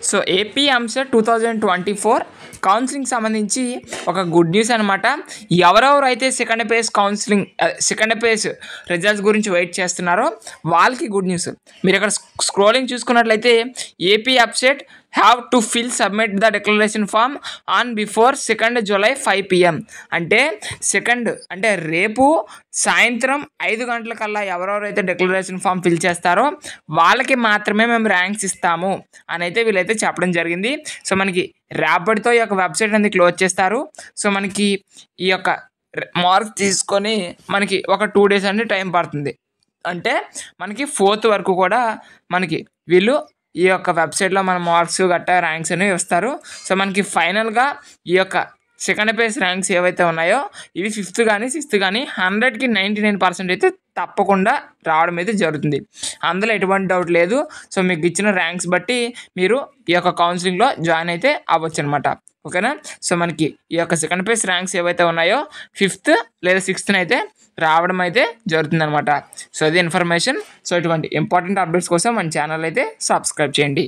So AP EAMCET 2024 counselling సంబంధించి ఒక good news అనమాట. ఎవరెవరైతే సెకండ్ పేజ్ రిజల్ట్స్ గురించి వెయిట్ చేస్తున్నారో వాళ్ళకి గుడ్ న్యూస్. మీరు ఇక్కడ స్క్రోలింగ్ చూసుకున్నట్లయితే AP EAMCET have to submit the declaration form on before 2 July 5 PM. అంటే రేపు సాయంత్రం 5 గంటలకల్లా ఎవరెవరైతే డిక్లరేషన్ ఫామ్ ఫిల్ చేస్తారో వాళ్ళకి మాత్రమే మేము ర్యాంక్స్ ఇస్తాము అని అయితే వీళ్ళైతే చెప్పడం జరిగింది. సో మనకి రేపటితో ఈ యొక్క వెబ్సైట్ అనేది క్లోజ్ చేస్తారు. సో మనకి ఈ యొక్క మార్క్స్ తీసుకొని మనకి ఒక 2 days అనేది టైం పడుతుంది. అంటే మనకి 4th వరకు కూడా మనకి వీళ్ళు ఈ యొక్క వెబ్సైట్లో మన మార్క్స్ గట్టా ర్యాంక్స్ అనేవి ఇస్తారు. సో మనకి ఫైనల్గా ఈ యొక్క సెకండ్ పేజ్ ర్యాంక్స్ ఏవైతే ఉన్నాయో ఇవి 5th కానీ 6th కానీ 100కి 99% అయితే తప్పకుండా రావడం అయితే జరుగుతుంది. అందులో ఎటువంటి డౌట్ లేదు. సో మీకు ఇచ్చిన ర్యాంక్స్ బట్టి మీరు ఈ యొక్క కౌన్సిలింగ్లో జాయిన్ అయితే అవ్వచ్చు అనమాట. ఓకేనా. సో మనకి ఈ యొక్క సెకండ్ పేజ్ ర్యాంక్స్ ఏవైతే ఉన్నాయో 5th లేదా 6th అయితే రావడం అయితే జరుగుతుంది అనమాట. సో అది ఇన్ఫర్మేషన్. సో ఇటువంటి ఇంపార్టెంట్ అప్డేట్స్ కోసం మన ఛానల్ అయితే సబ్స్క్రైబ్ చేయండి.